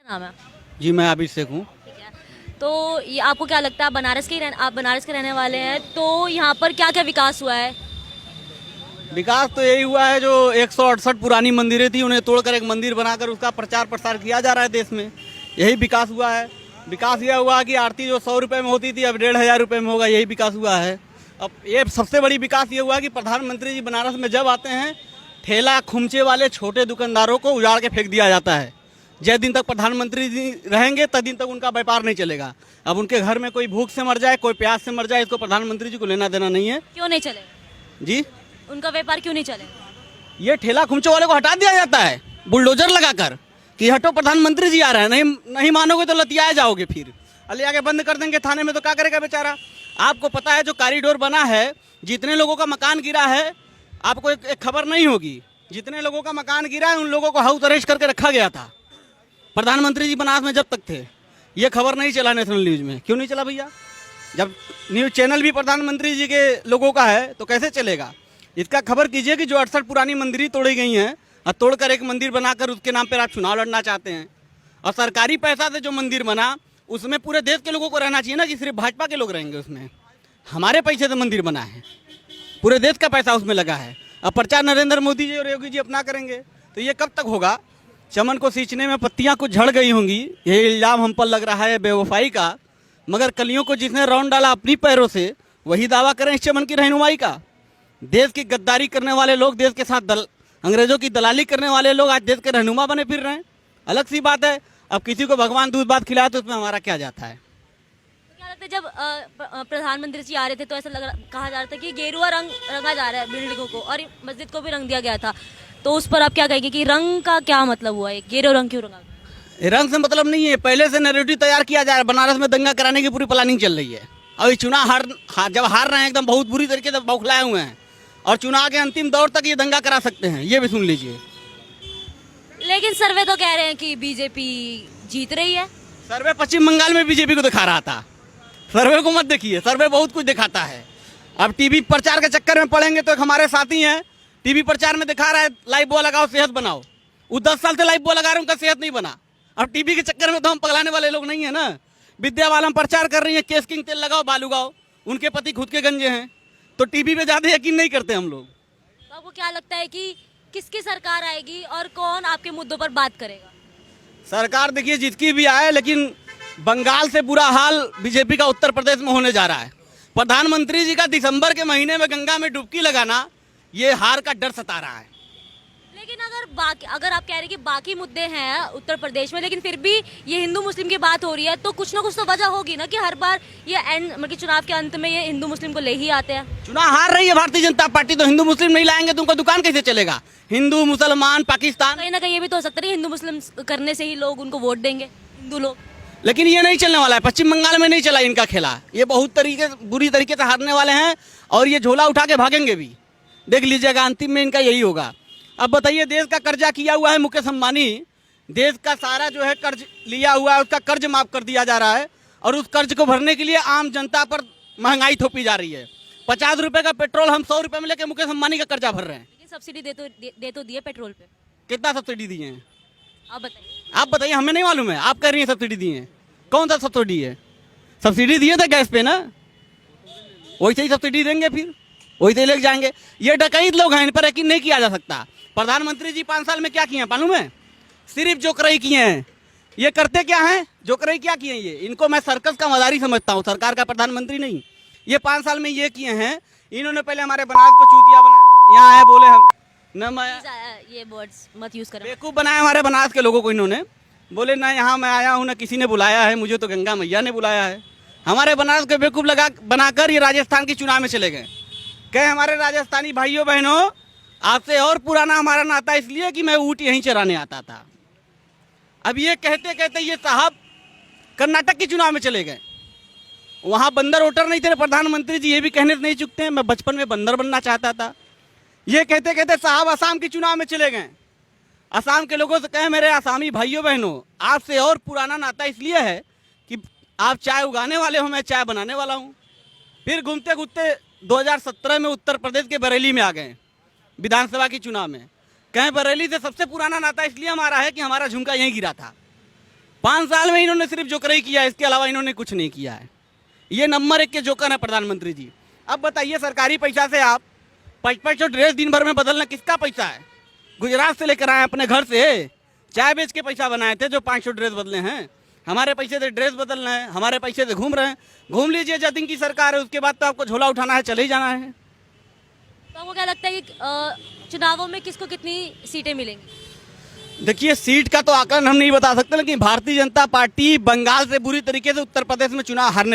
नाम है? जी मैं अभिषेक हूँ। ठीक है। तो ये आपको क्या लगता है, आप बनारस के रहने वाले हैं, तो यहाँ पर क्या क्या विकास हुआ है? विकास तो यही हुआ है, जो 168 पुरानी मंदिरें थी उन्हें तोड़कर एक मंदिर बनाकर उसका प्रचार प्रसार किया जा रहा है देश में। यही विकास हुआ है। विकास यह हुआ कि आरती जो 100 रुपये में होती थी अब 1500 रुपये में होगा, यही विकास हुआ है। अब ये सबसे बड़ी विकास ये हुआ कि प्रधानमंत्री जी बनारस में जब आते हैं, ठेला खुमचे वाले छोटे दुकानदारों को उजाड़ के फेंक दिया जाता है। जिस दिन तक प्रधानमंत्री जी रहेंगे तब दिन तक उनका व्यापार नहीं चलेगा। अब उनके घर में कोई भूख से मर जाए, कोई प्यास से मर जाए, इसको प्रधानमंत्री जी को लेना देना नहीं है। क्यों नहीं चलेगा? जी उनका व्यापार क्यों नहीं चलेगा? ये ठेला खुमचो वाले को हटा दिया जाता है बुलडोजर लगाकर कि हटो प्रधानमंत्री जी आ रहे हैं। नहीं मानोगे तो लतियाए जाओगे, फिर अले आके बंद कर देंगे थाने में, तो क्या करेगा बेचारा। आपको पता है जो कॉरिडोर बना है, जितने लोगों का मकान गिरा है, आपको एक खबर नहीं होगी। जितने लोगों का मकान गिरा है उन लोगों को हाउस अरेस्ट करके रखा गया था प्रधानमंत्री जी बनारस में जब तक थे। ये खबर नहीं चला नेशनल न्यूज में। क्यों नहीं चला भैया? जब न्यूज चैनल भी प्रधानमंत्री जी के लोगों का है तो कैसे चलेगा? इसका खबर कीजिए कि जो 68 पुरानी मंदिर तोड़ी गई हैं और तोड़कर एक मंदिर बनाकर उसके नाम पर आप चुनाव लड़ना चाहते हैं। और सरकारी पैसा से जो मंदिर बना उसमें पूरे देश के लोगों को रहना चाहिए ना, कि सिर्फ भाजपा के लोग रहेंगे उसमें। हमारे पैसे से मंदिर बना है, पूरे देश का पैसा उसमें लगा है। अब प्रचार नरेंद्र मोदी जी और योगी जी अपना करेंगे तो ये कब तक होगा? चमन को सींचने में पत्तियां कुछ झड़ गई होंगी, यही इल्जाम हम पर लग रहा है बेवफाई का। मगर कलियों को जिसने रौंद डाला अपनी पैरों से, वही दावा करें इस चमन की रहनुमाई का। देश की गद्दारी करने वाले लोग, देश के साथ अंग्रेजों की दलाली करने वाले लोग आज देश के रहनुमा बने फिर रहे हैं। अलग सी बात है, अब किसी को भगवान दूध भात खिलाए तो उसमें हमारा क्या जाता है। तो क्या लगता है, जब प्रधानमंत्री जी आ रहे थे तो ऐसा कहा जा रहा था कि गेरुआ रंग रंगा जा रहा है बिल्डिंगों को, और मस्जिद को भी रंग दिया गया था, तो उस पर आप क्या कहेंगे कि रंग का क्या मतलब हुआ है? गेरुआ रंग क्यों रंगा गया? रंग से मतलब नहीं है, पहले से नैरेटिव तैयार किया जा रहा है। बनारस में दंगा कराने की पूरी प्लानिंग चल रही है। और ये चुनाव जब हार रहे हैं एकदम बहुत बुरी तरीके से बौखलाए हुए हैं, और चुनाव के अंतिम दौर तक ये दंगा करा सकते हैं, ये भी सुन लीजिए। लेकिन सर्वे तो कह रहे हैं कि बीजेपी जीत रही है। सर्वे पश्चिम बंगाल में बीजेपी को दिखा रहा था। सर्वे को मत देखिए, सर्वे बहुत कुछ दिखाता है। अब टीवी प्रचार के चक्कर में पड़ेंगे तो एक हमारे साथी हैं, टीवी प्रचार में दिखा रहा है लाइफ बॉय लगाओ सेहत बनाओ। वो 10 साल से लाइफ बॉय लगा रहे हैं, उनका सेहत नहीं बना। अब टीवी के चक्कर में तो हम पगलाने वाले लोग नहीं है ना। विद्या बालन प्रचार कर रही है, केस किंग तेल लगाओ बाल उगाओ, उनके पति खुद के गंजे हैं, तो टीवी पे ज्यादा यकीन नहीं करते हम लोग। तो आपको क्या लगता है कि किसकी सरकार आएगी और कौन आपके मुद्दों पर बात करेगा? सरकार देखिए जिसकी भी आए, लेकिन बंगाल से बुरा हाल बीजेपी का उत्तर प्रदेश में होने जा रहा है। प्रधानमंत्री जी का दिसंबर के महीने में गंगा में डुबकी लगाना, ये हार का डर सता रहा है। लेकिन अगर आप कह रहे हैं कि बाकी मुद्दे हैं उत्तर प्रदेश में, लेकिन फिर भी ये हिंदू मुस्लिम की बात हो रही है, तो कुछ ना कुछ तो वजह होगी ना कि हर बार ये मतलब चुनाव के अंत में ये हिंदू मुस्लिम को ले ही आते हैं। चुनाव हार रही है भारतीय जनता पार्टी, तो हिंदू मुस्लिम नहीं लाएंगे तो उनका दुकान कैसे चलेगा? हिंदू मुसलमान पाकिस्तान, कहीं ना कहीं ये भी तो हो सकता है हिंदू मुस्लिम करने से ही लोग उनको वोट देंगे, हिंदू लोग। लेकिन ये नहीं चलने वाला है। पश्चिम बंगाल में नहीं चला इनका खेला। ये बहुत बुरी तरीके से हारने वाले हैं और ये झोला उठा के भागेंगे भी। देख लीजिएगा अंतिम में इनका यही होगा। अब बताइए, देश का कर्जा किया हुआ है मुकेश अंबानी, देश का सारा जो है कर्ज लिया हुआ है, उसका कर्ज माफ कर दिया जा रहा है, और उस कर्ज को भरने के लिए आम जनता पर महंगाई थोपी जा रही है। 50 रुपए का पेट्रोल हम 100 रुपए में लेके मुकेश अंबानी का कर्जा भर रहे हैं। लेकिन सब्सिडी दे तो दिए पेट्रोल पे। कितना सब्सिडी दिए हैं आप बताइए। हमें नहीं मालूम है। आप कह रही हैं सब्सिडी दिए हैं, कौन सा सब्सिडी है? सब्सिडी दिए थे गैस पे ना, वैसे ही सब्सिडी देंगे, फिर वैसे ही लेके जाएंगे। ये डकैत लोग हैं, इन पर यकीन नहीं किया जा सकता। प्रधानमंत्री जी 5 साल में क्या किए हैं मालूम है? सिर्फ जोकराई किए हैं। ये करते क्या हैं? जोकराई क्या किए हैं ये? इनको मैं सर्कस का मदारी समझता हूँ, सरकार का प्रधानमंत्री नहीं। ये 5 साल में ये किए हैं, इन्होंने पहले हमारे बनारस को चूतिया बनाया। यहाँ आए बोले हम न, ये वर्ड्स मत यूज करें। बेवकूफ़ बनाया हमारे बनारस के लोगों को। इन्होंने बोले ना यहाँ मैं आया हूँ, ना किसी ने बुलाया है मुझे, तो गंगा मैया ने बुलाया है। हमारे बनारस के बेवकूफ़ बनाकर ये राजस्थान के चुनाव में चले गए। कहे हमारे राजस्थानी भाइयों बहनों, आपसे और पुराना हमारा नाता इसलिए कि मैं ऊँट यहीं चराने आता था। अब ये कहते कहते ये साहब कर्नाटक के चुनाव में चले गए। वहाँ बंदर वोटर नहीं थे प्रधानमंत्री जी, ये भी कहने से नहीं चुकते हैं, मैं बचपन में बंदर बनना चाहता था। ये कहते कहते साहब असम के चुनाव में चले गए। असम के लोगों से कहे मेरे आसामी भाइयों बहनों, आपसे और पुराना नाता इसलिए है कि आप चाय उगाने वाले हो, मैं चाय बनाने वाला हूँ। फिर घूमते घूमते 2017 में उत्तर प्रदेश के बरेली में आ गए विधानसभा के चुनाव में। कहें बरेली से सबसे पुराना नाता इसलिए हमारा है कि हमारा झुमका यहीं गिरा था। 5 साल में इन्होंने सिर्फ जोकर ही किया है, इसके अलावा इन्होंने कुछ नहीं किया है। ये नंबर 1 के जोकर है प्रधानमंत्री जी। अब बताइए, सरकारी पैसा से आप 5-5 ड्रेस दिन भर में बदलना किसका पैसा है? गुजरात से लेकर आए अपने घर से, चाय बेच के पैसा बनाए थे जो 500 ड्रेस बदले हैं। हमारे पैसे से ड्रेस बदलना है, हमारे पैसे से घूम रहे हैं। घूम लीजिए, जब दिन की सरकार है उसके बाद तो आपको झोला उठाना है, चले ही जाना है। तो आपको क्या लगता है कि चुनावों में किसको कितनी सीटें मिलेंगी? देखिए, सीट का तो आकलन हम नहीं बता सकते, लेकिन भारतीय जनता पार्टी बंगाल से बुरी तरीके से उत्तर प्रदेश में चुनाव हारने